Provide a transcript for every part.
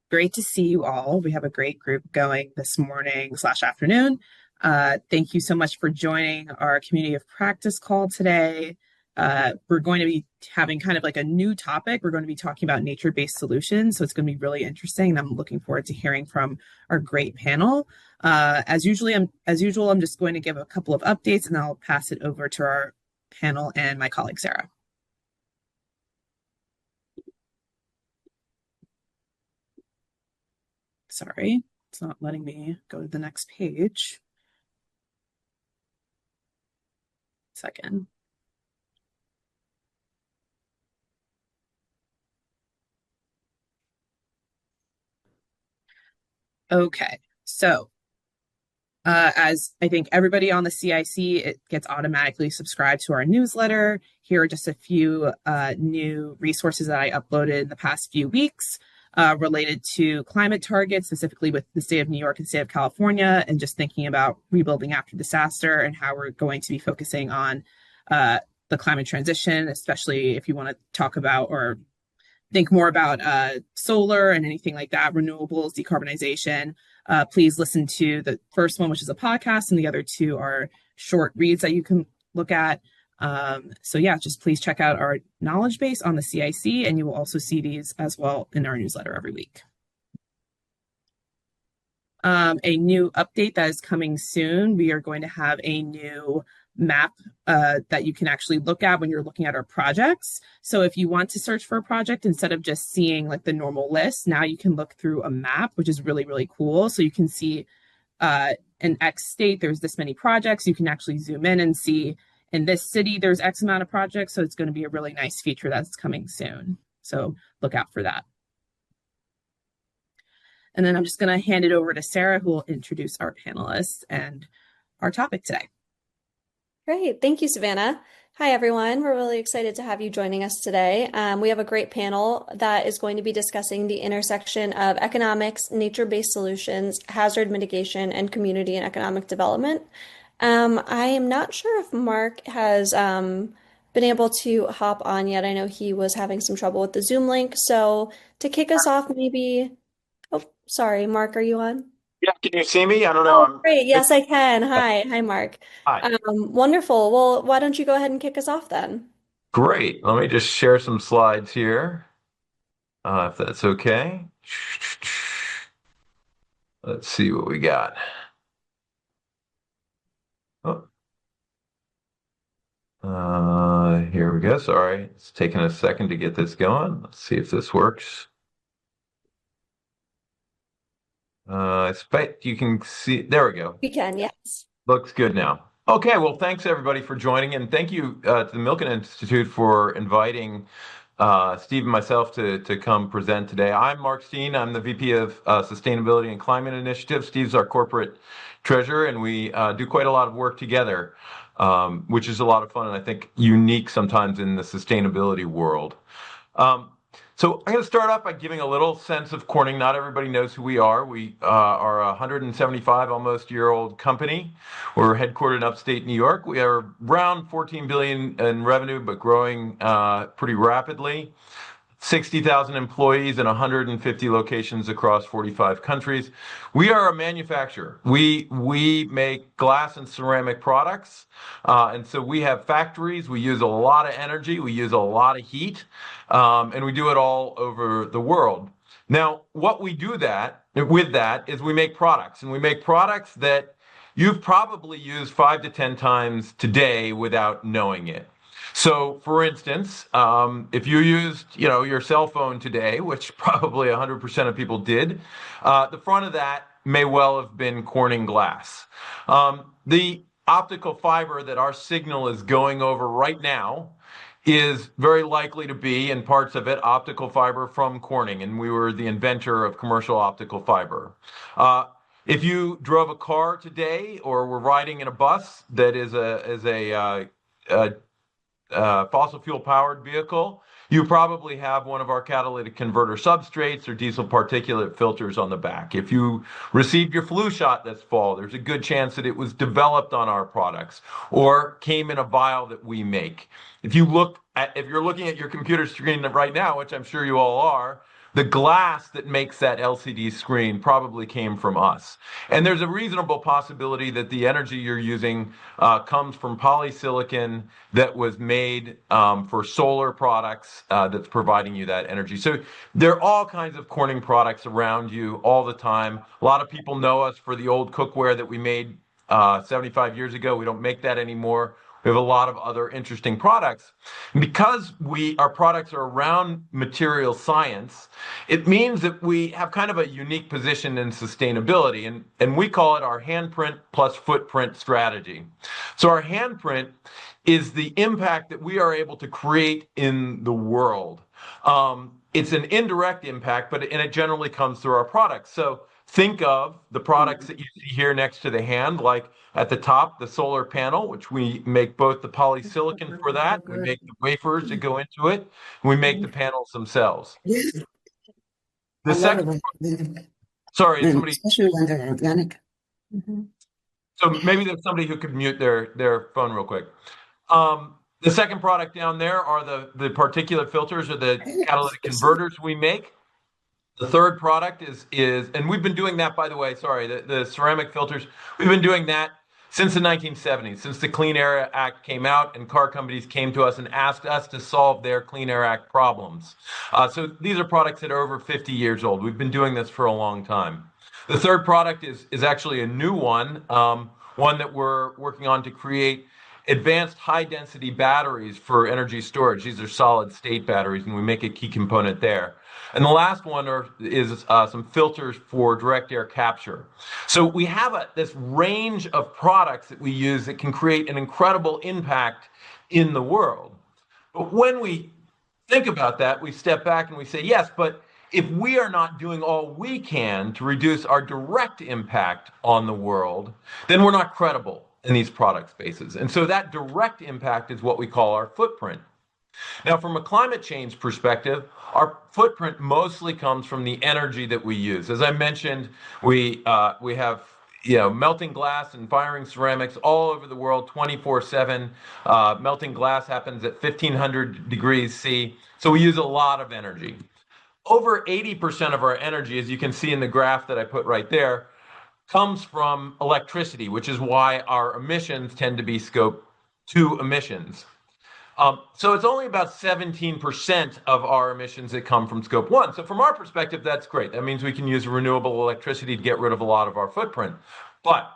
Great to see you all. We have a great group going this morning/afternoon. Thank you so much for joining our community of practice call today. We're going to be having kind of like a new topic. We're going to be talking about nature-based solutions. So it's going to be really interesting. And I'm looking forward to hearing from our great panel. As usual, I'm just going to give a couple of updates and I'll pass it over to our panel and my colleague, Sarah. Sorry, it's not letting me go to the next page. Second. Okay, so as I think everybody on the CIC, it gets automatically subscribed to our newsletter. Here are just a few new resources that I uploaded in the past few weeks related to climate targets, specifically with the state of New York and state of California, and just thinking about rebuilding after disaster and how we're going to be focusing on the climate transition, especially if you want to talk about or think more about solar and anything like that, renewables, decarbonization. Please listen to the first one, which is a podcast, and the other two are short reads that you can look at. So yeah, just please check out our knowledge base on the CIC, and you will also see these as well in our newsletter every week. A new update that is coming soon. We are going to have a new map that you can actually look at when you're looking at our projects. So if you want to search for a project, instead of just seeing like the normal list, now you can look through a map, which is really, really cool. So you can see in X state, there's this many projects. You can actually zoom in and see in this city, there's X amount of projects. So it's going to be a really nice feature that's coming soon. So look out for that. And then I'm just going to hand it over to Sarah, who will introduce our panelists and our topic today. Great. Thank you, Savannah. Hi, everyone. We're really excited to have you joining us today. We have a great panel that is going to be discussing the intersection of economics, nature-based solutions, hazard mitigation, and community and economic development. I am not sure if Mark has been able to hop on yet. I know he was having some trouble with the Zoom link. So to kick us off, maybe... Oh, sorry, Mark, are you on? Yeah, can you see me? I don't know. Oh, great. Yes, I can. Hi, Mark. Hi. Wonderful. Well, why don't you go ahead and kick us off then? Great. Let me just share some slides here, if that's okay. Let's see what we got. Oh. Here we go. Sorry, it's taking a second to get this going. Let's see if this works. I expect you can see. There we go. We can, yes. Looks good now. Okay, well, thanks everybody for joining, and thank you to the Miliken Institute for inviting Steve and myself to come present today. I'm Mark Steen. I'm the VP of Sustainability and Climate Initiative. Steve's our corporate treasurer, and we do quite a lot of work together, which is a lot of fun and I think unique sometimes in the sustainability world. So I'm going to start off by giving a little sense of Corning. Not everybody knows who we are. We are a 175 almost year-old company. We're headquartered in upstate New York. We are around 14 billion in revenue, but growing pretty rapidly. 60,000 employees in 150 locations across 45 countries. We are a manufacturer. We make glass and ceramic products. And so we have factories. We use a lot of energy. We use a lot of heat. And we do it all over the world. Now, what we do with that is we make products. And we make products that you've probably used 5 to 10 times today without knowing it. So, for instance, if you used, your cell phone today, which probably 100% of people did, the front of that may well have been Corning glass. The optical fiber that our signal is going over right now is very likely to be, in parts of it, optical fiber from Corning, and we were the inventor of commercial optical fiber. If you drove a car today or were riding in a bus that is a fossil fuel powered vehicle, you probably have one of our catalytic converter substrates or diesel particulate filters on the back. If you received your flu shot this fall, there's a good chance that it was developed on our products or came in a vial that we make. If you're looking at your computer screen right now, which I'm sure you all are, the glass that makes that LCD screen probably came from us. And there's a reasonable possibility that the energy you're using comes from polysilicon that was made for solar products that's providing you that energy. So there are all kinds of Corning products around you all the time. A lot of people know us for the old cookware that we made 75 years ago. We don't make that anymore. We have a lot of other interesting products. And because our products are around material science, it means that we have kind of a unique position in sustainability, and we call it our handprint plus footprint strategy. So our handprint is the impact that we are able to create in the world. It's an indirect impact, and it generally comes through our products. So think of the products that you see here next to the hand, like at the top, the solar panel, which we make both the polysilicon for that, we make the wafers that go into it, and we make the panels themselves. The second, sorry, somebody, especially when they're organic. so maybe there's somebody who could mute their phone real quick. The second product down there are the particulate filters or the catalytic converters we make. The third product is, and we've been doing that, by the way, sorry, the ceramic filters, we've been doing that since the 1970s, since the Clean Air Act came out and car companies came to us and asked us to solve their Clean Air Act problems. So these are products that are over 50 years old. We've been doing this for a long time. The third product is actually a new one, one that we're working on to create advanced high-density batteries for energy storage. These are solid-state batteries, and we make a key component there. And the last one is some filters for direct air capture. So we have this range of products that we use that can create an incredible impact in the world. But when we think about that, we step back and we say, yes, but if we are not doing all we can to reduce our direct impact on the world, then we're not credible in these product spaces. And so that direct impact is what we call our footprint. Now, from a climate change perspective, our footprint mostly comes from the energy that we use. As I mentioned, we have melting glass and firing ceramics all over the world 24/7. Melting glass happens at 1,500 degrees C, so we use a lot of energy. Over 80% of our energy, as you can see in the graph that I put right there, comes from electricity, which is why our emissions tend to be Scope 2 emissions. So it's only about 17% of our emissions that come from Scope 1. So from our perspective, that's great. That means we can use renewable electricity to get rid of a lot of our footprint. But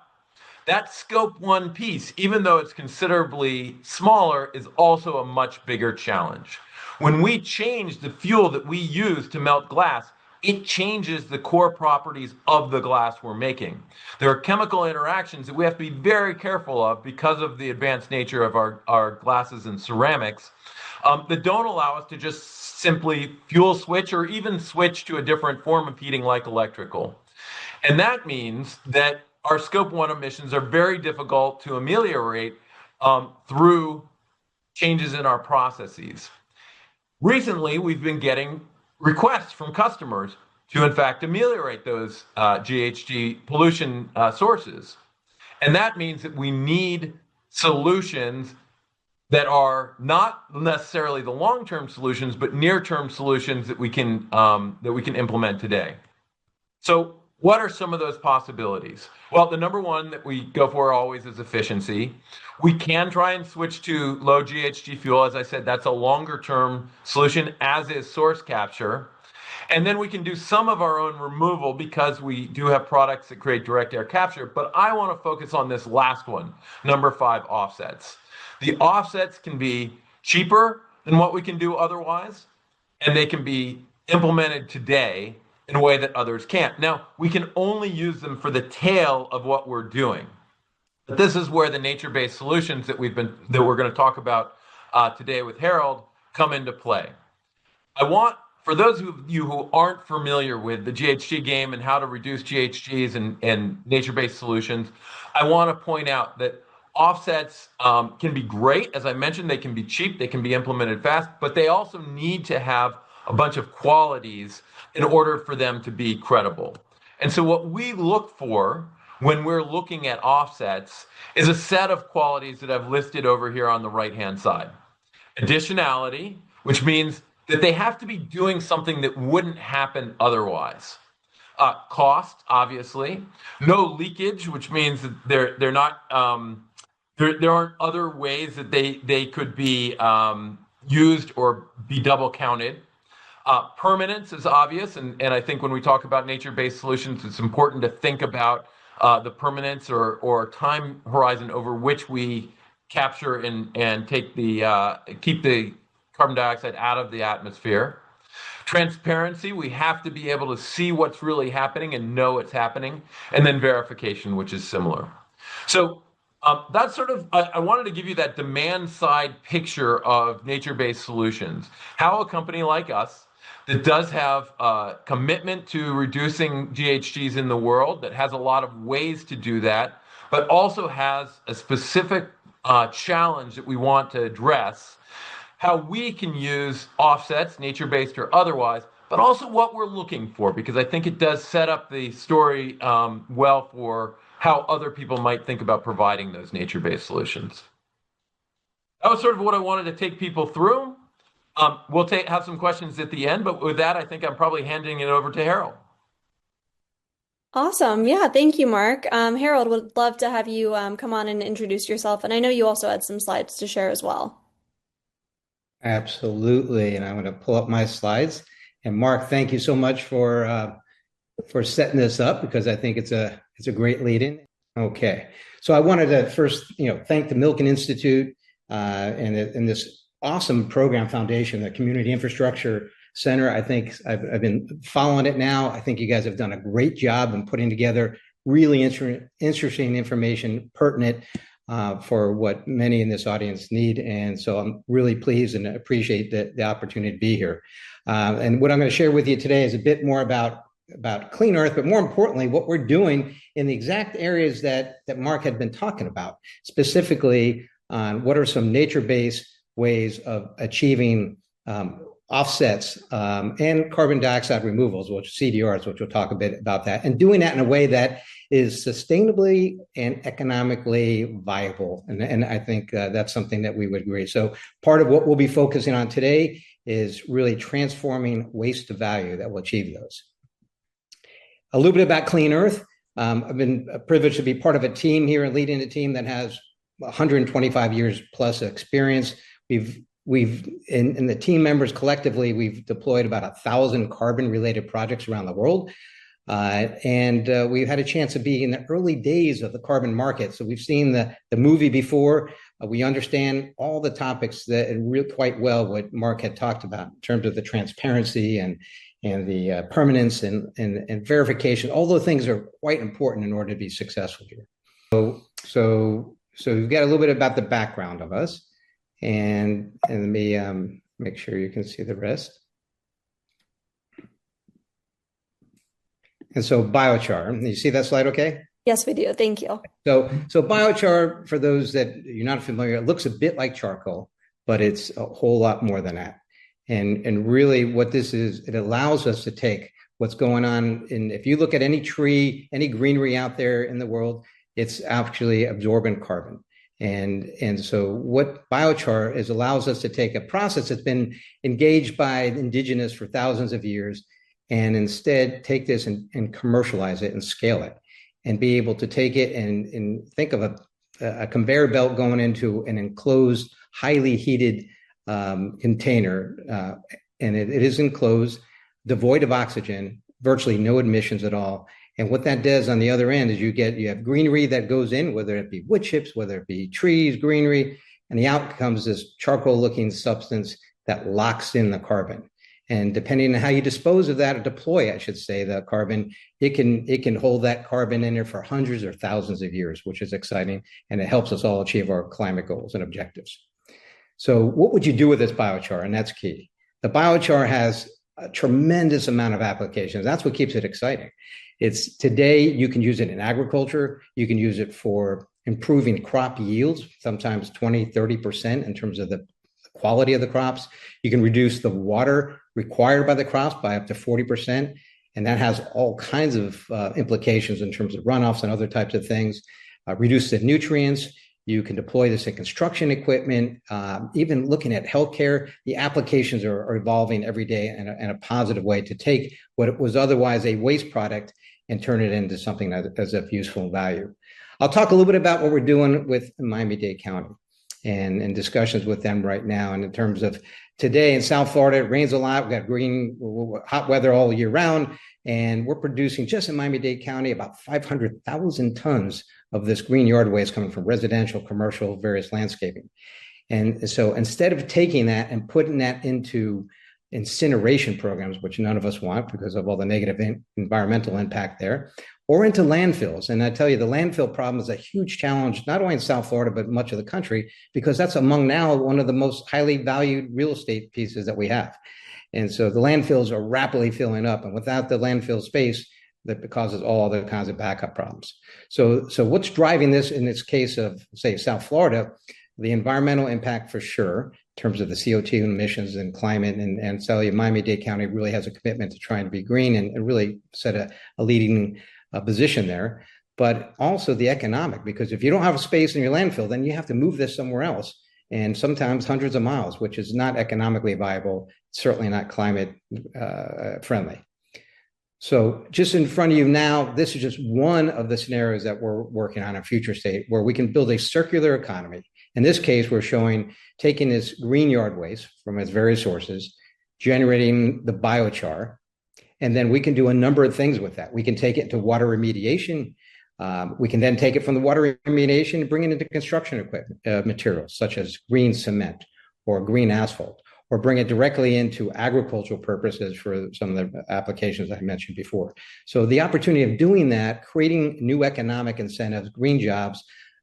that Scope 1 piece, even though it's considerably smaller, is also a much bigger challenge. When we change the fuel that we use to melt glass, it changes the core properties of the glass we're making. There are chemical interactions that we have to be very careful of because of the advanced nature of our glasses and ceramics that don't allow us to just simply fuel switch or even switch to a different form of heating like electrical. And that means that our Scope 1 emissions are very difficult to ameliorate through changes in our processes. Recently, we've been getting requests from customers to, in fact, ameliorate those GHG pollution sources. And that means that we need solutions that are not necessarily the long-term solutions, but near-term solutions that we can implement today. So what are some of those possibilities? Well, the number one that we go for always is efficiency. We can try and switch to low GHG fuel. As I said, that's a longer-term solution, as is source capture. And then we can do some of our own removal because we do have products that create direct air capture. But I want to focus on this last one, number 5, offsets. The offsets can be cheaper than what we can do otherwise, and they can be implemented today in a way that others can't. Now, we can only use them for the tail of what we're doing. But this is where the nature-based solutions that we're going to talk about today with Harold come into play. For those of you who aren't familiar with the GHG game and how to reduce GHGs and nature-based solutions, I want to point out that offsets can be great. As I mentioned, they can be cheap, they can be implemented fast, but they also need to have a bunch of qualities in order for them to be credible. And so what we look for when we're looking at offsets is a set of qualities that I've listed over here on the right-hand side. Additionality, which means that they have to be doing something that wouldn't happen otherwise. Cost, obviously, no leakage, which means that they're not there aren't other ways that they could be used or be double counted. Permanence is obvious, and I think when we talk about nature-based solutions, it's important to think about the permanence or time horizon over which we capture and take keep the carbon dioxide out of the atmosphere. Transparency, we have to be able to see what's really happening and know it's happening. And then verification, which is similar. So that's sort of, I wanted to give you that demand side picture of nature-based solutions. How a company like us that does have a commitment to reducing GHGs in the world, that has a lot of ways to do that, but also has a specific challenge that we want to address, how we can use offsets, nature-based or otherwise, but also what we're looking for, because I think it does set up the story well for how other people might think about providing those nature-based solutions. That was sort of what I wanted to take people through. We'll have some questions at the end, but with that, I think I'm probably handing it over to Harold. Awesome. Yeah, thank you, Mark. Harold, would love to have you come on and introduce yourself. And I know you also had some slides to share as well. Absolutely. And I'm going to pull up my slides. And Mark, thank you so much for setting this up, because I think it's a great lead in. Okay. So I wanted to first, thank the Miliken Institute and this awesome program foundation, the Community Infrastructure Center. I think I've been following it now. I think you guys have done a great job in putting together really interesting information, pertinent for what many in this audience need. And so I'm really pleased and appreciate the opportunity to be here. And what I'm going to share with you today is a bit more about Clean Earth, but more importantly, what we're doing in the exact areas that Mark had been talking about, specifically on what are some nature-based ways of achieving offsets and carbon dioxide removals, which CDRs, which we'll talk a bit about that, and doing that in a way that is sustainably and economically viable. And I think that's something that we would agree. So part of what we'll be focusing on today is really transforming waste to value that will achieve those. A little bit about Clean Earth. I've been privileged to be part of a team here and leading a team that has 125 years plus experience. We've in the team members collectively, we've deployed about 1,000 carbon-related projects around the world. And we've had a chance to be in the early days of the carbon market. So we've seen the movie before. We understand all the topics that quite well what Mark had talked about in terms of the transparency and the permanence and verification. All those things are quite important in order to be successful here. So we've got a little bit about the background of us. And let me make sure you can see the rest. And so biochar, you see that slide okay? Yes, we do. Thank you. So biochar, for those that you're not familiar, it looks a bit like charcoal, but it's a whole lot more than that. And really what this is, it allows us to take what's going on if you look at any tree, any greenery out there in the world, it's actually absorbing carbon. And so what biochar is allows us to take a process that's been engaged by indigenous for thousands of years and instead take this and commercialize it and scale it and be able to take it and think of a conveyor belt going into an enclosed, highly heated container. And it is enclosed, devoid of oxygen, virtually no emissions at all. And what that does on the other end is you have greenery that goes in, whether it be wood chips, whether it be trees, greenery, and the out comes this charcoal-looking substance that locks in the carbon. And depending on how you dispose of that or deploy, I should say, the carbon, it can hold that carbon in there for hundreds or thousands of years, which is exciting, and it helps us all achieve our climate goals and objectives. So what would you do with this biochar? And that's key. The biochar has a tremendous amount of applications. That's what keeps it exciting. It's today you can use it in agriculture. You can use it for improving crop yields, sometimes 20, 30% in terms of the quality of the crops. You can reduce the water required by the crops by up to 40%. And that has all kinds of implications in terms of runoffs and other types of things. Reduce the nutrients. You can deploy this in construction equipment, even looking at healthcare. The applications are evolving every day in a positive way to take what was otherwise a waste product and turn it into something that is of useful value. I'll talk a little bit about what we're doing with Miami-Dade County and in discussions with them right now. And in terms of today in South Florida, it rains a lot. We've got hot weather all year round. And we're producing just in Miami-Dade County about 500,000 tons of this green yard waste coming from residential, commercial, various landscaping. And so instead of taking that and putting that into incineration programs, which none of us want because of all the negative environmental impact there, or into landfills. And I tell you, the landfill problem is a huge challenge, not only in South Florida, but much of the country, because that's among now one of the most highly valued real estate pieces that we have. And so the landfills are rapidly filling up. And without the landfill space, that causes all other kinds of backup problems. So what's driving this in this case of, say, South Florida? The environmental impact for sure, in terms of the CO2 emissions and climate, and so Miami-Dade County really has a commitment to trying to be green and really set a leading position there. But also the economic, because if you don't have a space in your landfill, then you have to move this somewhere else. And sometimes hundreds of miles, which is not economically viable, certainly not climate friendly. So just in front of you now, this is just one of the scenarios that we're working on in future state where we can build a circular economy. In this case, we're showing taking this green yard waste from its various sources, generating the biochar, and then we can do a number of things with that. We can take it to water remediation. We can then take it from the water remediation and bring it into construction equipment materials such as green cement or green asphalt, or bring it directly into agricultural purposes for some of the applications I mentioned before. So the opportunity of doing that, creating new economic incentives, green jobs,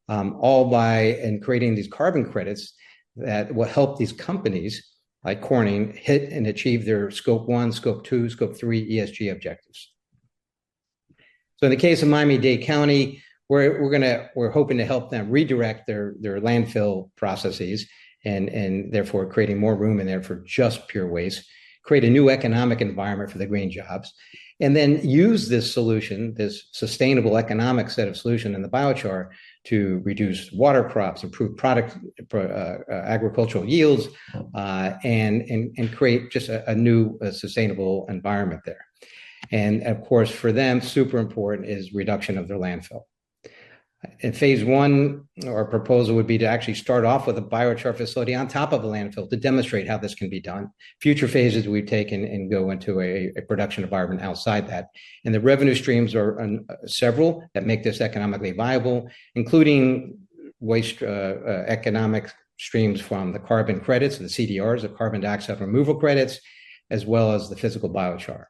all by creating these carbon credits that will help these companies like Corning hit and achieve their Scope 1, Scope 2, Scope 3 ESG objectives. So in the case of Miami-Dade County, we're hoping to help them redirect their landfill processes and therefore creating more room in there for just pure waste, create a new economic environment for the green jobs, and then use this solution, this sustainable economic set of solution in the biochar to reduce water crops, improve agricultural yields, and create just a new sustainable environment there. And of course, for them, super important is reduction of their landfill. In phase one, our proposal would be to actually start off with a biochar facility on top of a landfill to demonstrate how this can be done. Future phases we take and go into a production environment outside that. And the revenue streams are several that make this economically viable, including waste economic streams from the carbon credits, the CDRs, the carbon dioxide removal credits, as well as the physical biochar.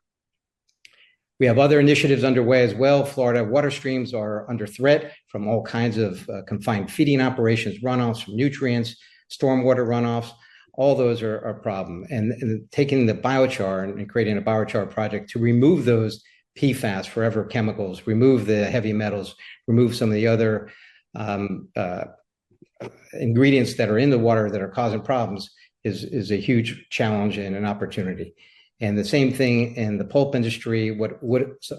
We have other initiatives underway as well. Florida water streams are under threat from all kinds of confined feeding operations, runoffs from nutrients, stormwater runoffs. All those are a problem. And taking the biochar and creating a biochar project to remove those PFAS, forever chemicals, remove the heavy metals, remove some of the other ingredients that are in the water that are causing problems is a huge challenge and an opportunity. And the same thing in the pulp industry. What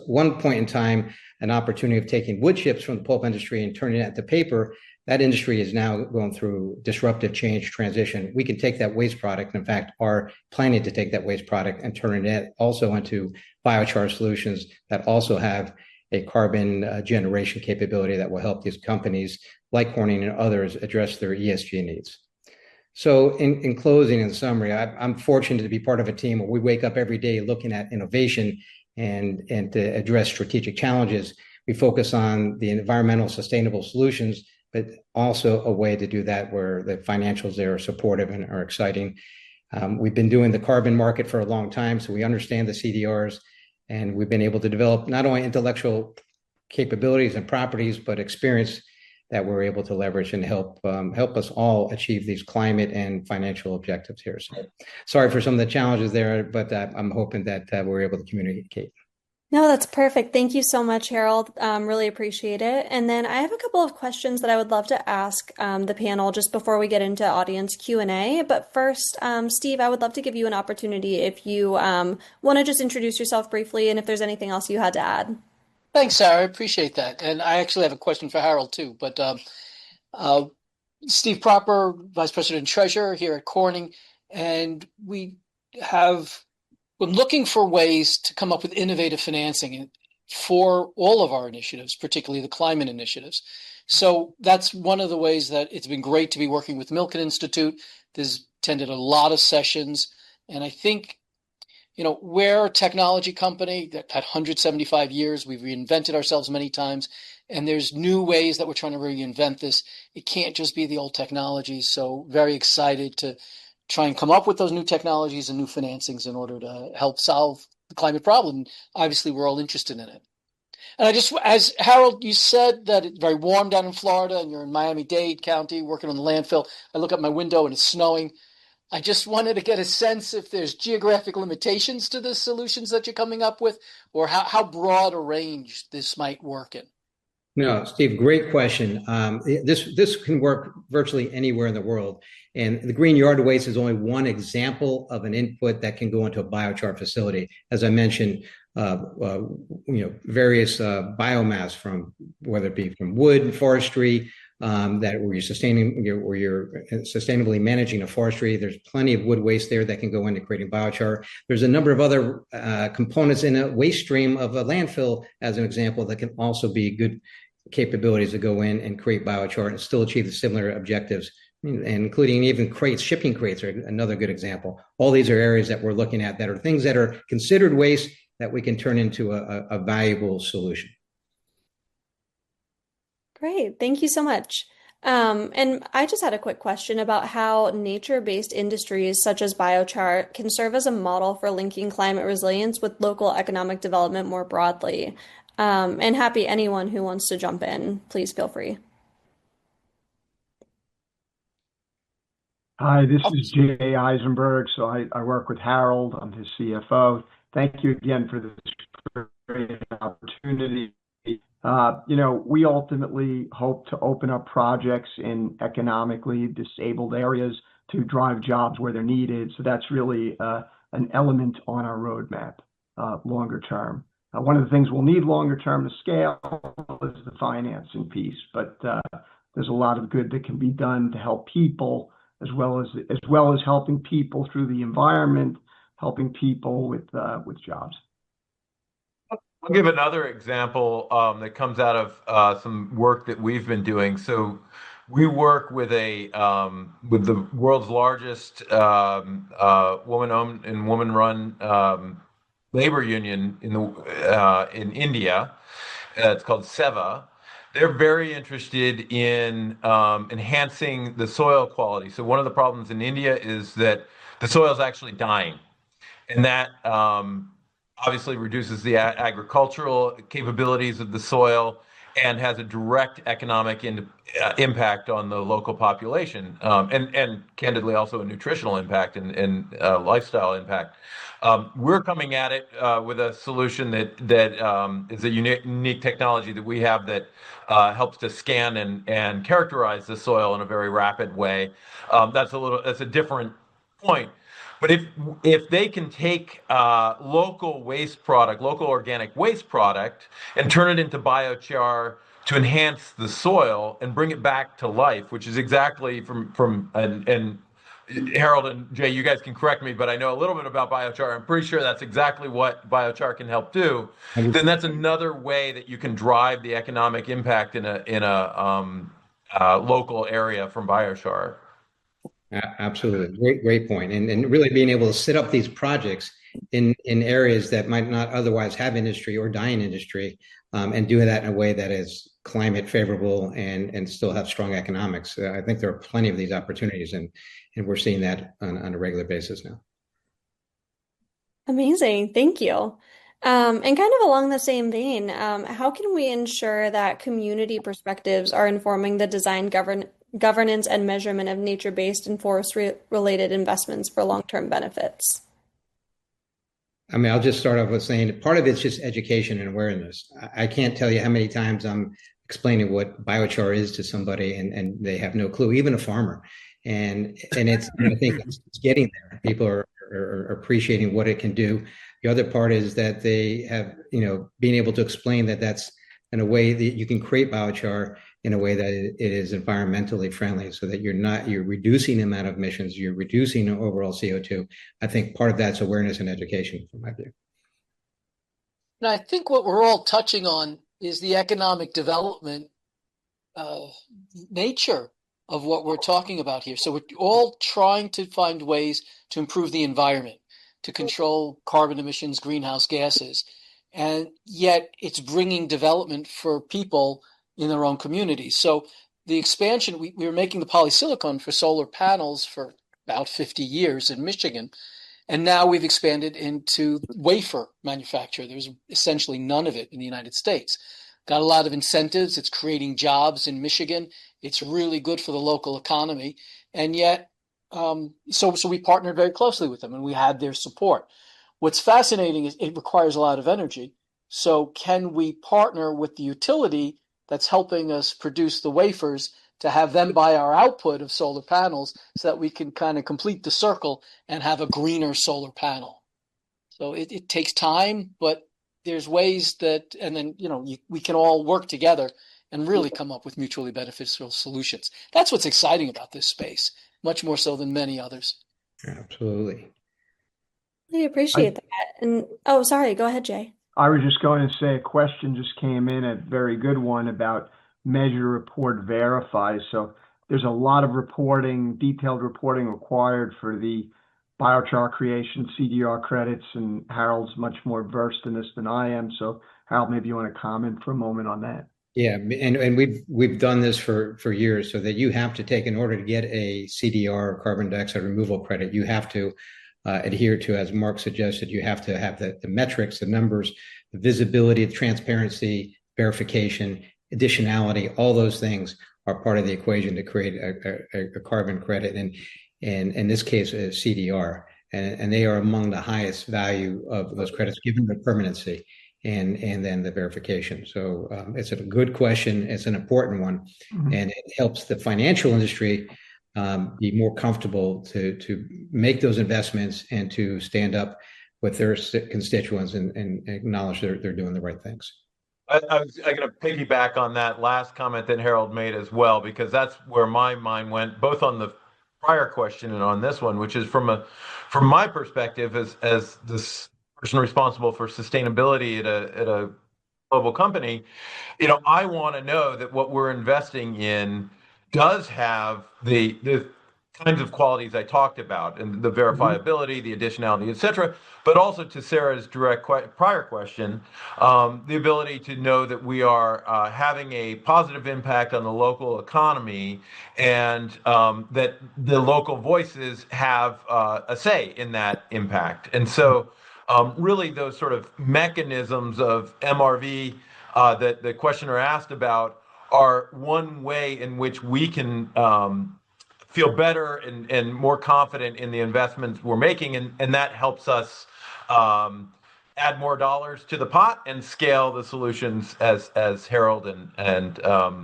one point in time, an opportunity of taking wood chips from the pulp industry and turning it into paper, that industry is now going through disruptive change transition. We can take that waste product, in fact, are planning to take that waste product and turn it also into biochar solutions that also have a carbon generation capability that will help these companies like Corning and others address their ESG needs. So in closing, in summary, I'm fortunate to be part of a team where we wake up every day looking at innovation and to address strategic challenges. We focus on the environmental sustainable solutions, but also a way to do that where the financials there are supportive and are exciting. We've been doing the carbon market for a long time, so we understand the CDRs, and we've been able to develop not only intellectual capabilities and properties, but experience that we're able to leverage and help us all achieve these climate and financial objectives here. So sorry for some of the challenges there, but I'm hoping that we're able to communicate. No, that's perfect. Thank you so much, Harold. Really appreciate it. And then I have a couple of questions that I would love to ask the panel just before we get into audience Q&A. But first, Steve, I would love to give you an opportunity if you want to just introduce yourself briefly and if there's anything else you had to add. Thanks, Sarah. I appreciate that. And I actually have a question for Harold, too. But Steve Proper, Vice President and Treasurer here at Corning, and we're looking for ways to come up with innovative financing for all of our initiatives, particularly the climate initiatives. So that's one of the ways that it's been great to be working with Milken Institute. There's attended a lot of sessions, and I think, we're a technology company that had 175 years. We've reinvented ourselves many times, and there's new ways that we're trying to reinvent this. It can't just be the old technologies. So very excited to try and come up with those new technologies and new financings in order to help solve the climate problem. Obviously, we're all interested in it. And as Harold, you said that it's very warm down in Florida and you're in Miami-Dade County working on the landfill. I look out my window and it's snowing. I just wanted to get a sense if there's geographic limitations to the solutions that you're coming up with, or how broad a range this might work in. No, Steve, great question. This can work virtually anywhere in the world. And the green yard waste is only one example of an input that can go into a biochar facility. As I mentioned, various biomass from whether it be from wood and forestry, that where you're sustainably managing a forestry. There's plenty of wood waste there that can go into creating biochar. There's a number of other components in a waste stream of a landfill, as an example, that can also be good capabilities to go in and create biochar and still achieve the similar objectives, including even crates. Shipping crates are another good example. All these are areas that we're looking at that are things that are considered waste that we can turn into a valuable solution. Great. Thank you so much. And I just had a quick question about how nature-based industries such as biochar can serve as a model for linking climate resilience with local economic development more broadly. And happy anyone who wants to jump in, please feel free. Hi, this is Jay Eisenberg. So I work with Harold. I'm his CFO. Thank you again for this great opportunity. We ultimately hope to open up projects in economically disabled areas to drive jobs where they're needed. So that's really an element on our roadmap longer term. One of the things we'll need longer term to scale is the financing piece, but there's a lot of good that can be done to help people as well as helping people through the environment, helping people with jobs. I'll give another example that comes out of some work that we've been doing. So we work with with the world's largest woman-owned and woman-run labor union in India. It's called SEVA. They're very interested in enhancing the soil quality. So one of the problems in India is that the soil is actually dying, and that obviously reduces the agricultural capabilities of the soil and has a direct economic impact on the local population, and candidly also a nutritional impact and lifestyle impact. We're coming at it with a solution that is a unique technology that we have that helps to scan and characterize the soil in a very rapid way. That's a different point. But if they can take local organic waste product, and turn it into biochar to enhance the soil and bring it back to life, which is exactly and Harold and Jay, you guys can correct me, but I know a little bit about biochar. I'm pretty sure that's exactly what biochar can help do. Then that's another way that you can drive the economic impact in a local area from biochar. Absolutely. Great point. And really being able to set up these projects in areas that might not otherwise have industry or dying industry, and doing that in a way that is climate favorable and still have strong economics. I think there are plenty of these opportunities, and we're seeing that on a regular basis now. Amazing. Thank you. And kind of along the same vein, how can we ensure that community perspectives are informing the design, governance, and measurement of nature-based and forest-related investments for long-term benefits? I mean, I'll just start off with saying part of it's just education and awareness. I can't tell you how many times I'm explaining what biochar is to somebody and they have no clue, even a farmer. And I think it's getting there. People are appreciating what it can do. The other part is that they have, being able to explain that that's in a way that you can create biochar in a way that it is environmentally friendly so that you're reducing the amount of emissions, you're reducing the overall CO2. I think part of that's awareness and education, from my view. And I think what we're all touching on is the economic development nature of what we're talking about here. So we're all trying to find ways to improve the environment, to control carbon emissions, greenhouse gases, and yet it's bringing development for people in their own communities. So the expansion, we were making the polysilicon for solar panels for about 50 years in Michigan, and now we've expanded into wafer manufacture. There's essentially none of it in the United States. Got a lot of incentives. It's creating jobs in Michigan. It's really good for the local economy. And yet, so we partnered very closely with them and we had their support. What's fascinating is it requires a lot of energy. So can we partner with the utility that's helping us produce the wafers to have them buy our output of solar panels so that we can kind of complete the circle and have a greener solar panel? So it takes time, but there's ways that, and then, we can all work together and really come up with mutually beneficial solutions. That's what's exciting about this space, much more so than many others. Absolutely. I appreciate that. And oh, sorry, go ahead, Jay. I was just going to say a question just came in, a very good one about measure, report, verify. So there's a lot of reporting, detailed reporting required for the biochar creation, CDR credits, and Harold's much more versed in this than I am. So Harold, maybe you want to comment for a moment on that. Yeah, and we've done this for years, so that you have to take, in order to get a CDR, carbon dioxide removal credit, you have to adhere to, as Mark suggested, you have to have the metrics, the numbers, the visibility, the transparency, verification, additionality. All those things are part of the equation to create a carbon credit, and in this case, a CDR, and they are among the highest value of those credits, given the permanency and then the verification. So it's a good question. It's an important one, and it helps the financial industry be more comfortable to make those investments and to stand up with their constituents and acknowledge they're doing the right things. I'm going to piggyback on that last comment that Harold made as well, because that's where my mind went, both on the prior question and on this one, which is from my perspective as this person responsible for sustainability at a global company. I want to know that what we're investing in does have the kinds of qualities I talked about, and the verifiability, the additionality, et cetera, but also, to Sarah's direct prior question, the ability to know that we are having a positive impact on the local economy, and that the local voices have a say in that impact. And so really those sort of mechanisms of MRV that the questioner asked about are one way in which we can feel better and more confident in the investments we're making, and that helps us add more dollars to the pot and scale the solutions as Harold and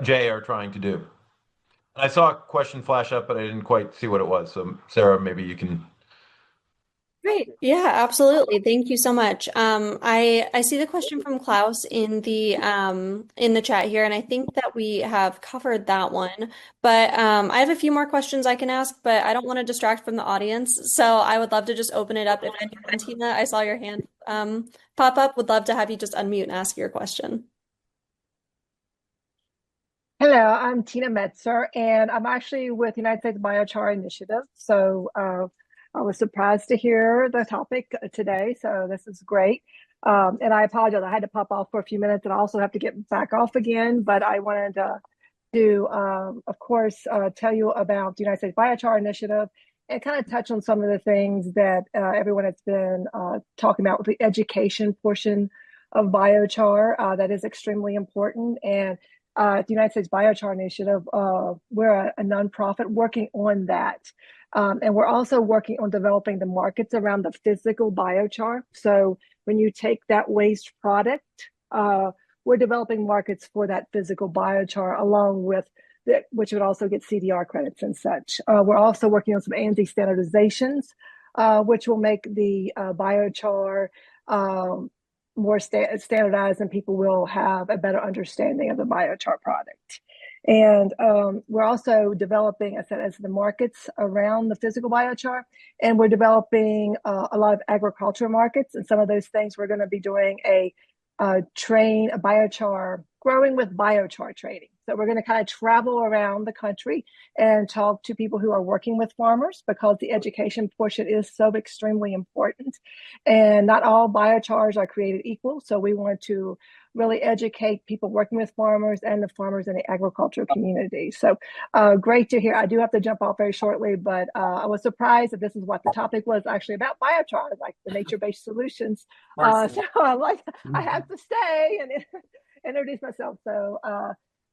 Jay are trying to do. And I saw a question flash up, but I didn't quite see what it was. So Sarah, maybe you can. Great. Yeah, absolutely. Thank you so much. I see the question from Klaus in the chat here, and I think that we have covered that one. But I have a few more questions I can ask, but I don't want to distract from the audience. So I would love to just open it up. If anyone, Tina, I saw your hand pop up. Would love to have you just unmute and ask your question. Hello, I'm Tina Metzer, and I'm actually with the United States Biochar Initiative. So I was surprised to hear the topic today, so this is great. And I apologize, I had to pop off for a few minutes, and I also have to get back off again. But I wanted to of course, tell you about the United States Biochar Initiative and kind of touch on some of the things that everyone has been talking about with the education portion of biochar. That is extremely important. And the United States Biochar Initiative, we're a nonprofit working on that. And we're also working on developing the markets around the physical biochar. So when you take that waste product, we're developing markets for that physical biochar, along with which would also get CDR credits and such. We're also working on some ANSI standardizations, which will make the biochar more standardized, and people will have a better understanding of the biochar product. And we're also developing, as the markets around the physical biochar, and we're developing a lot of agriculture markets. And some of those things we're going to be doing a biochar, growing with biochar training. So we're going to kind of travel around the country and talk to people who are working with farmers, because the education portion is so extremely important. And not all biochars are created equal. So we want to really educate people working with farmers and the farmers in the agricultural community. So great to hear. I do have to jump off very shortly, but I was surprised that this is what the topic was actually about biochar, like the nature-based solutions. So I have to stay and introduce myself. So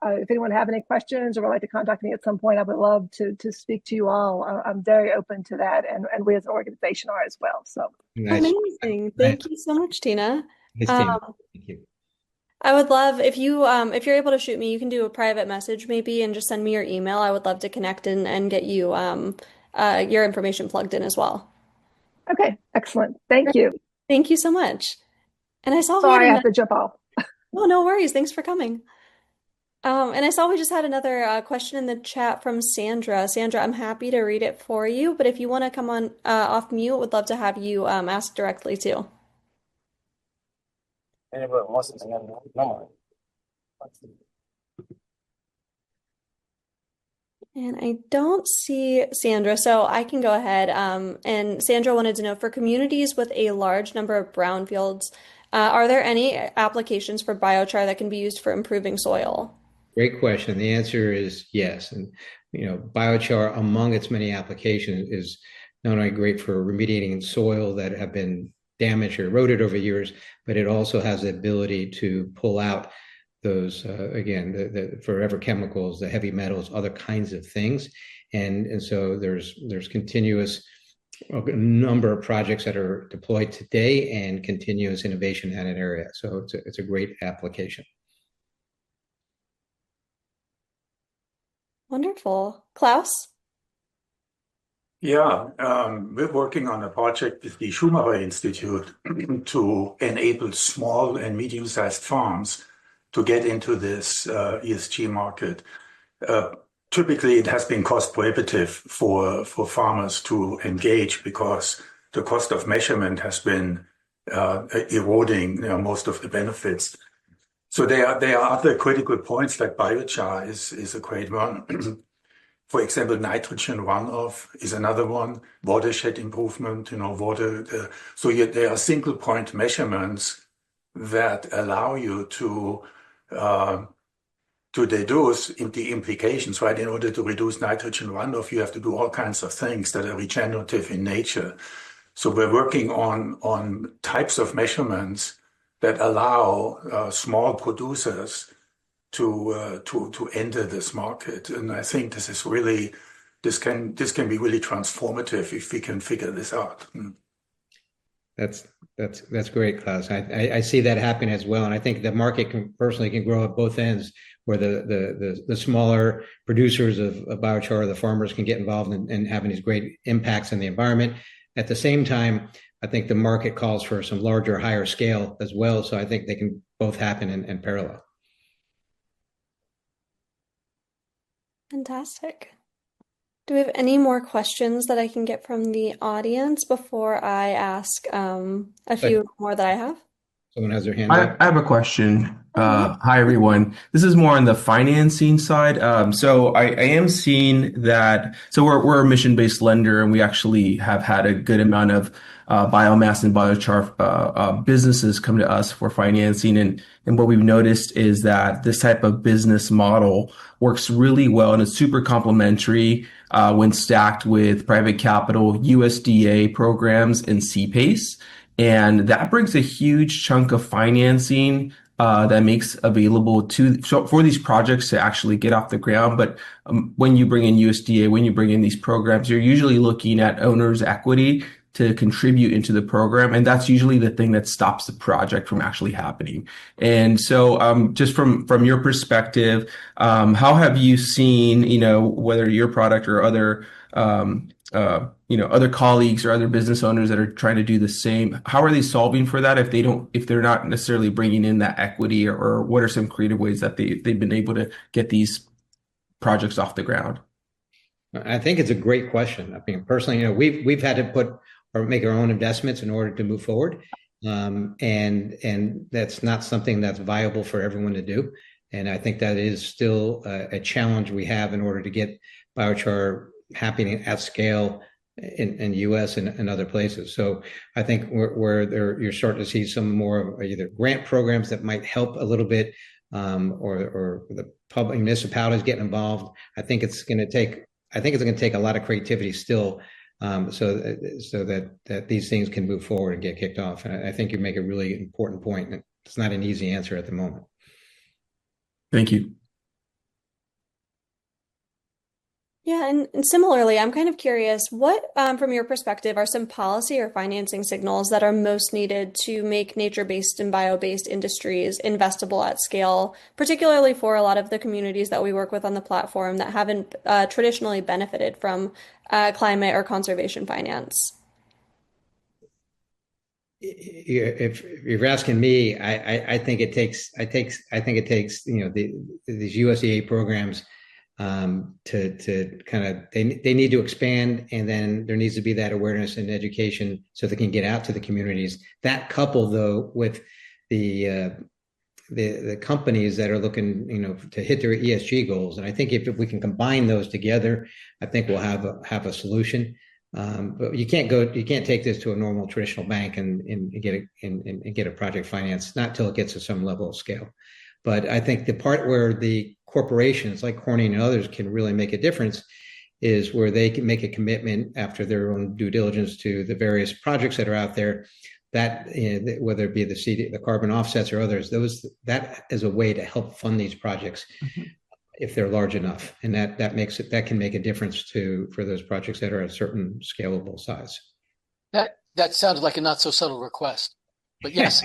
if anyone have any questions or would like to contact me at some point, I would love to speak to you all. I'm very open to that, and we as an organization are as well. So Nice. Amazing. Thank you so much, Tina. Nice, Tina. Thank you. I would love if if you're able to shoot me, you can do a private message maybe and just send me your email. I would love to connect and get you your information plugged in as well. Okay, excellent. Thank you. Thank you so much. And I saw Sorry, I have to jump off. Oh, no worries. Thanks for coming. And I saw we just had another question in the chat from Sandra. Sandra, I'm happy to read it for you, but if you want to come on off mute, would love to have you ask directly too. And I don't see Sandra, so I can go ahead. And Sandra wanted to know, for communities with a large number of brownfields, are there any applications for biochar that can be used for improving soil? Great question. The answer is yes. And, biochar, among its many applications, is not only great for remediating soil that have been damaged or eroded over years, but it also has the ability to pull out those, again, the forever chemicals, the heavy metals, other kinds of things. And so there's continuous a number of projects that are deployed today and continuous innovation in that area. So it's a great application. Wonderful. Klaus? Yeah, we're working on a project with the Schumacher Institute to enable small and medium-sized farms to get into this ESG market. Typically, it has been cost prohibitive for farmers to engage because the cost of measurement has been eroding most of the benefits. So there are other critical points, like biochar is a great one. For example, nitrogen runoff is another one. Watershed improvement, there are single point measurements that allow you to deduce the implications, right? In order to reduce nitrogen runoff, you have to do all kinds of things that are regenerative in nature. So we're working on types of measurements that allow small producers to enter this market. And I think this can be really transformative if we can figure this out. That's great, Klaus. I see that happening as well, and I think the market can grow at both ends, where the smaller producers of biochar, the farmers, can get involved in having these great impacts on the environment. At the same time, I think the market calls for some larger, higher scale as well. So I think they can both happen in parallel. Fantastic. Do we have any more questions that I can get from the audience before I ask a few more that I have? Someone has their hand up. I have a question. Hi, everyone. This is more on the financing side. So I am seeing that. So we're a mission-based lender, and we actually have had a good amount of biomass and biochar businesses come to us for financing. And what we've noticed is that this type of business model works really well, and it's super complementary when stacked with private capital, USDA programs, and CPACE. And that brings a huge chunk of financing that makes available for these projects to actually get off the ground. But when you bring in USDA, when you bring in these programs, you're usually looking at owner's equity to contribute into the program. And that's usually the thing that stops the project from actually happening. And so just from your perspective, how have you seen, whether your product or other other colleagues or other business owners that are trying to do the same. How are they solving for that if they're not necessarily bringing in that equity, or what are some creative ways that they've been able to get these projects off the ground? I think it's a great question. I mean, personally, we've had to put or make our own investments in order to move forward, and that's not something that's viable for everyone to do. And I think that is still a challenge we have in order to get biochar happening at scale in the U.S. and other places. So I think you're starting to see some more of either grant programs that might help a little bit, or the public municipalities getting involved. I think it's going to take a lot of creativity still, so that these things can move forward and get kicked off. And I think you make a really important point. And it's not an easy answer at the moment. Thank you. Yeah, and similarly, I'm kind of curious, what, from your perspective, are some policy or financing signals that are most needed to make nature-based and bio-based industries investable at scale, particularly for a lot of the communities that we work with on the platform that haven't traditionally benefited from climate or conservation finance? If you're asking me, I think it takes these USDA programs, to kind of they need to expand, and then there needs to be that awareness and education so they can get out to the communities. That coupled though with the companies that are looking to hit their ESG goals, and I think if we can combine those together, I think we'll have a solution. But you can't take this to a normal traditional bank and get a project finance, not till it gets to some level of scale. But I think the part where the corporations like Corning and others can really make a difference is where they can make a commitment after their own due diligence to the various projects that are out there, that whether it be the carbon offsets or others, that is a way to help fund these projects. Mm-hmm. If they're large enough, and that can make a difference for those projects that are a certain scalable size. That sounded like a not so subtle request, but yes.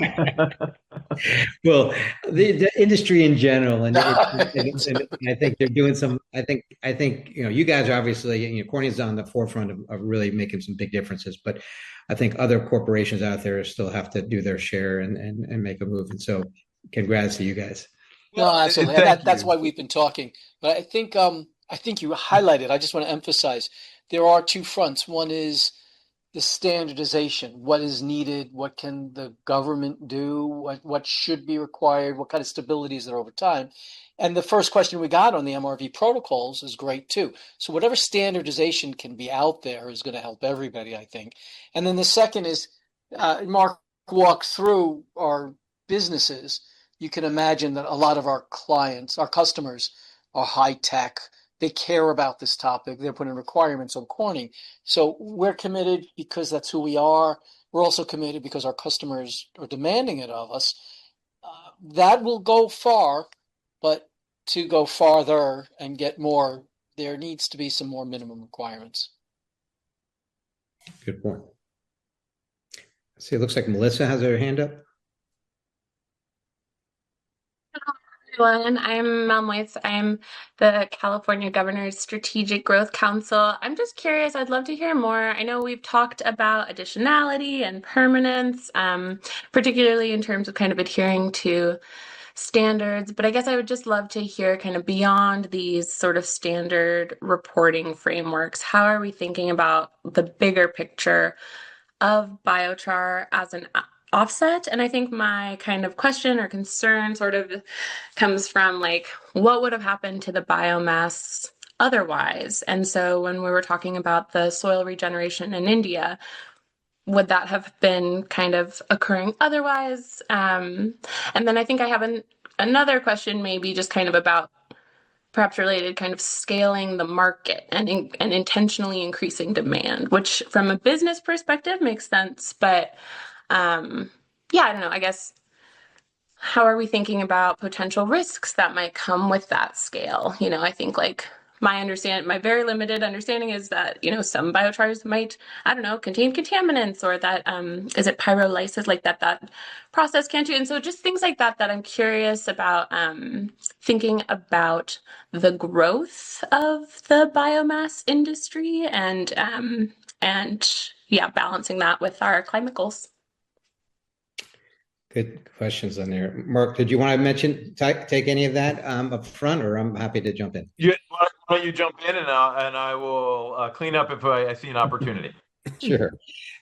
Well, the industry in general, and I think they're doing some. I think you guys are obviously, Corning's on the forefront of really making some big differences, but I think other corporations out there still have to do their share and make a move. And so, congrats to you guys. No, absolutely. That's why we've been talking. But I think you highlighted. I just want to emphasize there are two fronts. One is the standardization. What is needed? What can the government do? What should be required? What kind of stability is there over time? And the first question we got on the MRV protocols is great too. So whatever standardization can be out there is going to help everybody, I think. And then the second is Mark walked through our businesses. You can imagine that a lot of our clients, our customers, are high tech. They care about this topic. They're putting requirements on Corning. So we're committed because that's who we are. We're also committed because our customers are demanding it of us. That will go far, but to go farther and get more, there needs to be some more minimum requirements. Good point. See, it looks like Melissa has her hand up. Everyone. I'm Mel Moitz. I'm the California Governor's Strategic Growth Council. I'm just curious, I'd love to hear more. I know we've talked about additionality and permanence, particularly in terms of kind of adhering to standards, but I guess I would just love to hear kind of beyond these sort of standard reporting frameworks. How are we thinking about the bigger picture of biochar as an offset? And I think my kind of question or concern sort of comes from what would have happened to the biomass otherwise? And so when we were talking about the soil regeneration in India, would that have been kind of occurring otherwise? And then I think I have another question, maybe just kind of about perhaps related, kind of scaling the market and intentionally increasing demand, which from a business perspective makes sense. But I don't know, I guess, how are we thinking about potential risks that might come with that scale? I think my very limited understanding is that, some biochars might, I don't know, contain contaminants, or that, is it pyrolysis, like that process can't do. And so just things like that I'm curious about, thinking about the growth of the biomass industry, and yeah, balancing that with our climate goals. Good questions on there. Mark, did you want to take any of that up front, or I'm happy to jump in? Why don't you jump in, and I will clean up if I see an opportunity. Sure.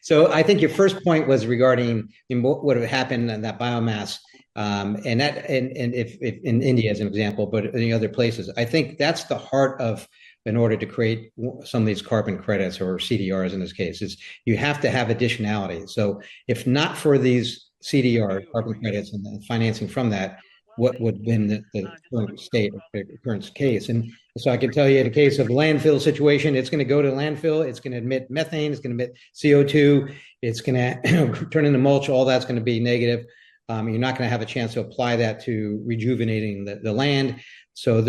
So I think your first point was regarding what would have happened in that biomass, and if in India as an example, but in other places. I think that's the heart of, in order to create some of these carbon credits, or CDRs in this case, is you have to have additionality. So if not for these CDR carbon credits and the financing from that, what would have been the current state, the current case? And so I can tell you, in the case of the landfill situation, it's going to go to landfill. It's going to emit methane. It's going to emit CO2. It's going to turn into mulch. All that's going to be negative. You're not going to have a chance to apply that to rejuvenating the land. So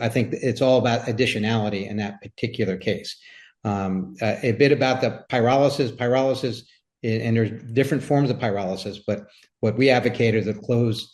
I think it's all about additionality in that particular case. A bit about the pyrolysis, and there's different forms of pyrolysis, but what we advocate is enclosed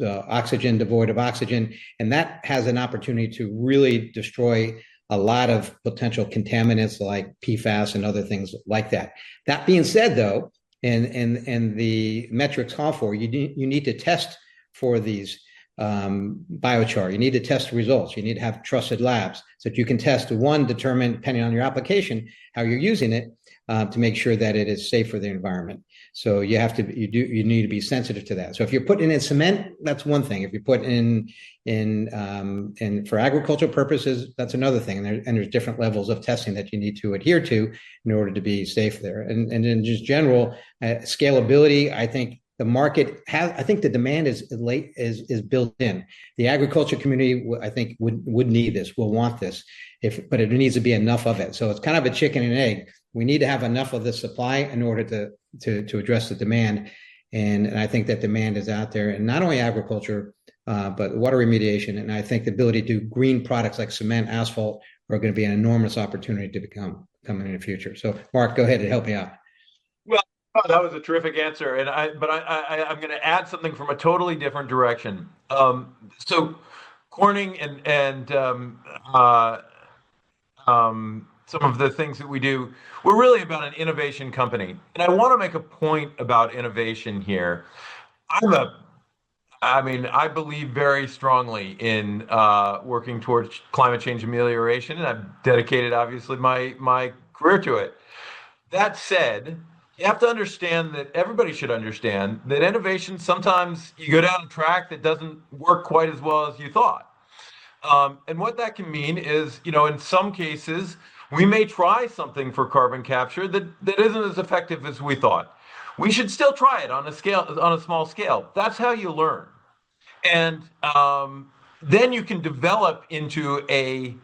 oxygen, devoid of oxygen, and that has an opportunity to really destroy a lot of potential contaminants like PFAS and other things like that. That being said, though, and the metrics call for, you need to test for these biochar. You need to test results. You need to have trusted labs so that you can test determine, depending on your application, how you're using it, to make sure that it is safe for the environment. So you need to be sensitive to that. So if you're putting in cement, that's one thing. If you're putting in for agricultural purposes, that's another thing. And there's different levels of testing that you need to adhere to in order to be safe there. And in just general scalability, I think the market I think the demand is built in. The agriculture community, I think, would need this, will want this, but it needs to be enough of it. So it's kind of a chicken and egg. We need to have enough of the supply in order to address the demand. And I think that demand is out there, and not only agriculture, but water remediation. And I think the ability to do green products like cement, asphalt are going to be an enormous opportunity to come in the future. So Mark, go ahead and help me out. Well, that was a terrific answer. I'm going to add something from a totally different direction. So Corning and some of the things that we do, we're really about an innovation company. And I want to make a point about innovation here. I believe very strongly in working towards climate change amelioration, and I've dedicated, obviously, my career to it. That said, you have to understand that everybody should understand that innovation, sometimes you go down a track that doesn't work quite as well as you thought. And what that can mean is, in some cases, we may try something for carbon capture that isn't as effective as we thought. We should still try it on a small scale. That's how you learn. And then you can develop into a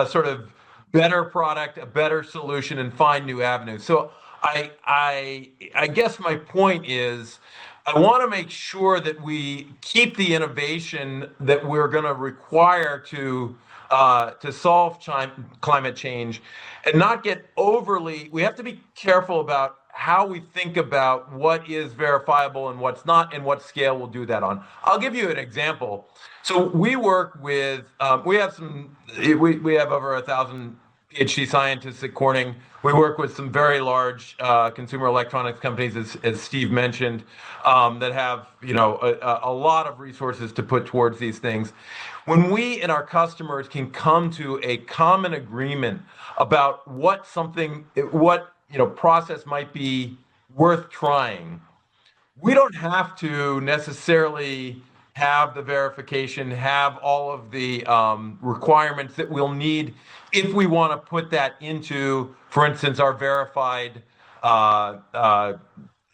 sort of better product, a better solution, and find new avenues. So I guess my point is, I want to make sure that we keep the innovation that we're going to require to solve climate change, and not get overly. We have to be careful about how we think about what is verifiable and what's not, and what scale we'll do that on. I'll give you an example. So we work with we have over 1,000 PhD scientists at Corning. We work with some very large consumer electronics companies, as Steve mentioned, that have a lot of resources to put towards these things. When we and our customers can come to a common agreement about what process might be worth trying, we don't have to necessarily have the verification, have all of the requirements that we'll need if we want to put that into, for instance, our verified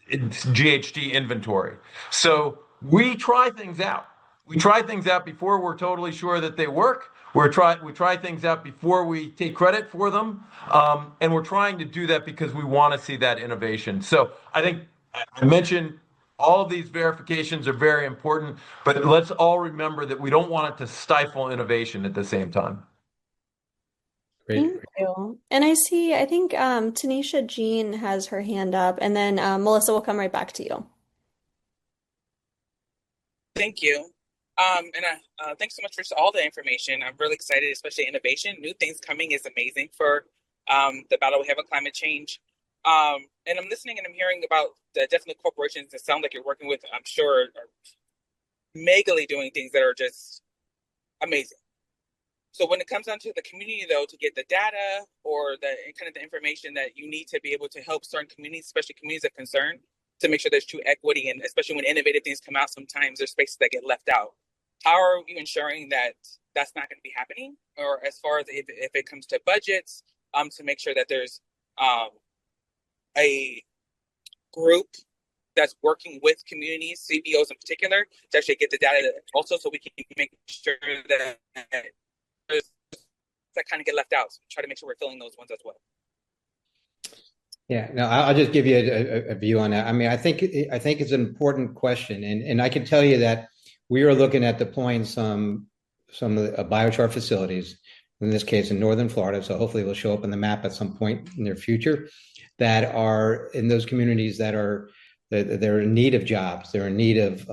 GHG inventory. So we try things out. We try things out before we're totally sure that they work. We try things out before we take credit for them, and we're trying to do that because we want to see that innovation. So I think I mentioned all of these verifications are very important, but let's all remember that we don't want it to stifle innovation at the same time. Great. Thank you. And I think Tanisha Jean has her hand up, and then Melissa will come right back to you. Thank you. Thanks so much for all the information. I'm really excited, especially innovation. New things coming is amazing for the battle we have with climate change. And I'm listening and I'm hearing about the definite corporations that sound like you're working with, I'm sure, are megally doing things that are just amazing. So when it comes down to the community, though, to get the data or the kind of the information that you need to be able to help certain communities, especially communities of concern, to make sure there's true equity, and especially when innovative things come out, sometimes there's spaces that get left out. How are you ensuring that that's not going to be happening? Or as far as if it comes to budgets, to make sure that there's a group that's working with communities, CBOs in particular, to actually get the data also, so we can make sure that kind of get left out. So try to make sure we're filling those ones as well. Yeah, no, I'll just give you a view on that. I mean, I think it's an important question, and I can tell you that we are looking at deploying some of the biochar facilities, in this case in northern Florida. So hopefully it will show up on the map at some point in their future, that are in those communities they're in need of jobs, they're in need of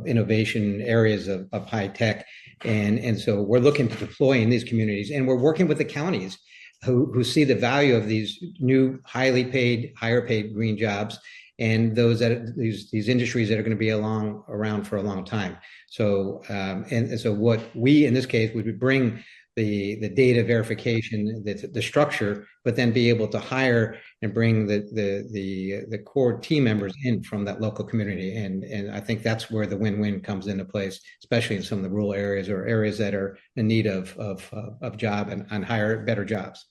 innovation areas of high tech, and so we're looking to deploy in these communities, and we're working with the counties who see the value of these new higher paid green jobs, and these industries that are going to be around for a long time. So and so what we in this case would bring the data verification, the structure, but then be able to hire and bring the core team members in from that local community, and I think that's where the win-win comes into place, especially in some of the rural areas or areas that are in need of job and hire better jobs.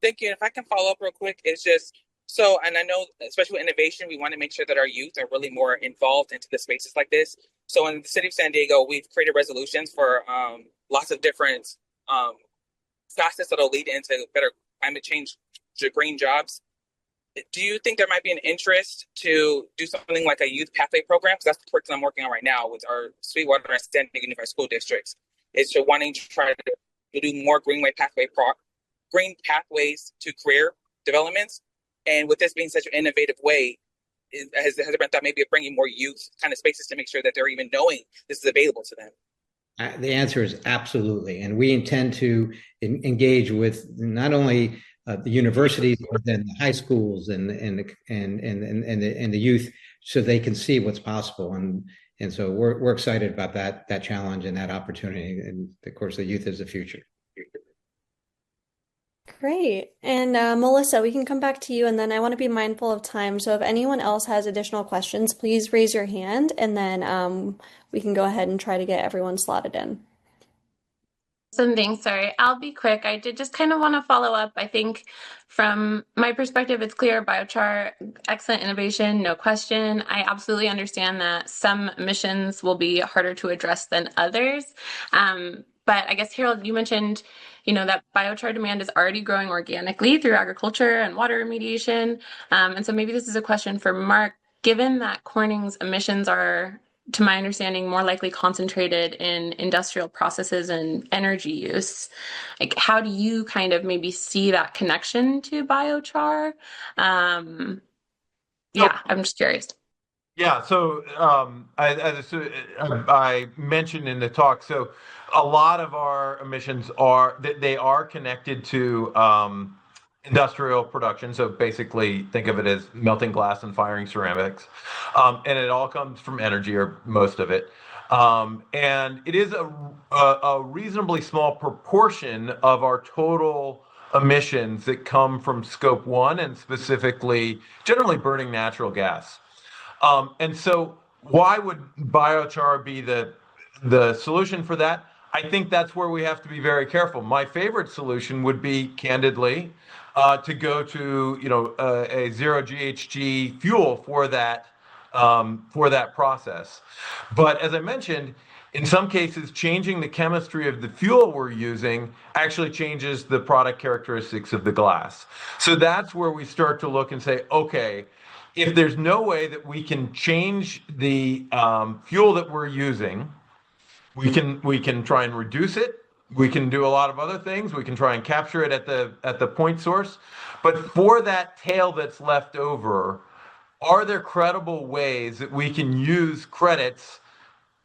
Thank you. If I can follow up real quick, it's just so, and I know, especially with innovation, we want to make sure that our youth are really more involved into the spaces like this. So in the city of San Diego, we've created resolutions for lots of different facets that'll lead into better climate change to green jobs. Do you think there might be an interest to do something like a youth pathway program? Because that's the curriculum I'm working on right now with our Sweetwater and San Diego Unified School Districts. Is to wanting to try to do more green pathways to career developments. And with this being such an innovative way, has there been thought maybe of bringing more youth kind of spaces to make sure that they're even knowing this is available to them? The answer is absolutely. And we intend to engage with not only the universities, but then the high schools and the youth, so they can see what's possible. And so we're excited about that challenge and that opportunity. And of course, the youth is the future. Great. And Melissa, we can come back to you, and then I want to be mindful of time. So if anyone else has additional questions, please raise your hand, and then we can go ahead and try to get everyone slotted in. Something, sorry, I'll be quick. I did just kind of want to follow up. I think from my perspective, it's clear biochar, excellent innovation, no question. I absolutely understand that some emissions will be harder to address than others. But I guess, Harold, you mentioned, that biochar demand is already growing organically through agriculture and water remediation. And so maybe this is a question for Mark. Given that Corning's emissions are, to my understanding, more likely concentrated in industrial processes and energy use, like how do you kind of maybe see that connection to biochar? I'm just curious. Yeah, so I mentioned in the talk, so a lot of our emissions are connected to industrial production. So basically, think of it as melting glass and firing ceramics, and it all comes from energy, or most of it. And it is a reasonably small proportion of our total emissions that come from Scope 1, and specifically, generally burning natural gas. And so why would biochar be the solution for that? I think that's where we have to be very careful. My favorite solution would be, candidly, to go to a zero GHG fuel for that process. But as I mentioned, in some cases, changing the chemistry of the fuel we're using actually changes the product characteristics of the glass. So that's where we start to look and say, okay, if there's no way that we can change the fuel that we're using, we can try and reduce it. We can do a lot of other things. We can try and capture it at the point source. But for that tail that's left over, are there credible ways that we can use credits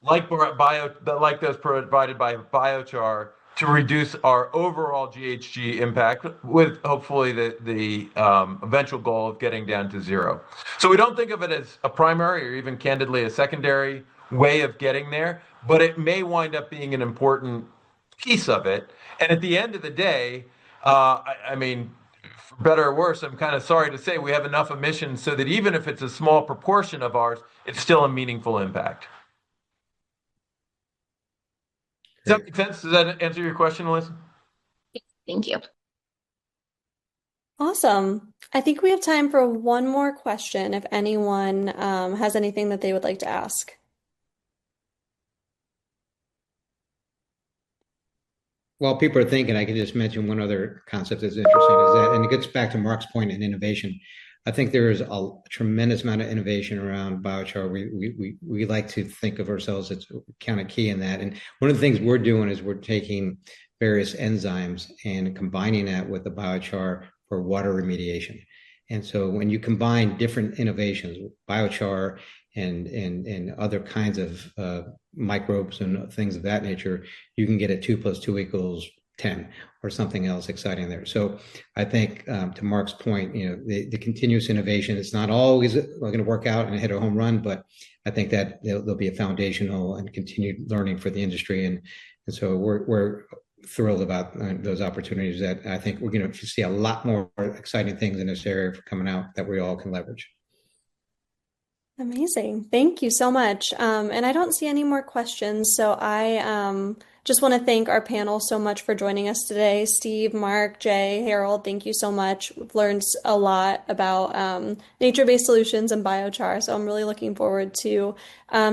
like like those provided by biochar to reduce our overall GHG impact, with hopefully the eventual goal of getting down to zero? So we don't think of it as a primary or even candidly a secondary way of getting there, but it may wind up being an important piece of it. And at the end of the day, I mean, for better or worse, I'm kind of sorry to say we have enough emissions so that even if it's a small proportion of ours, it's still a meaningful impact. Does that make sense? Does that answer your question, Melissa? Thank you. Awesome. I think we have time for one more question if anyone has anything that they would like to ask. While people are thinking, I can just mention one other concept that's interesting is that, and it gets back to Mark's point in innovation. I think there is a tremendous amount of innovation around biochar. We like to think of ourselves as kind of key in that. And one of the things we're doing is we're taking various enzymes and combining that with the biochar for water remediation. And so when you combine different innovations, biochar and other kinds of microbes and things of that nature, you can get a 2 + 2 = 10 or something else exciting there. So I think to Mark's point, the continuous innovation, it's not always going to work out and hit a home run, but I think that there'll be a foundational and continued learning for the industry. And so we're thrilled about those opportunities that I think we're going to see a lot more exciting things in this area coming out that we all can leverage. Amazing. Thank you so much. And I don't see any more questions, so I just want to thank our panel so much for joining us today. Steve, Mark, Jay, Harold, thank you so much. We've learned a lot about nature-based solutions and biochar, so I'm really looking forward to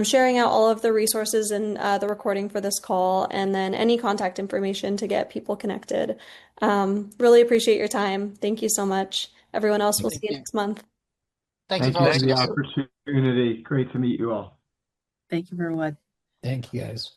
sharing out all of the resources and the recording for this call, and then any contact information to get people connected. Really appreciate your time. Thank you so much. Everyone else, we'll see you next month. Thank you Thank for you for hosting the us. opportunity. Great to meet you all. Thank you, everyone. Thank you, guys.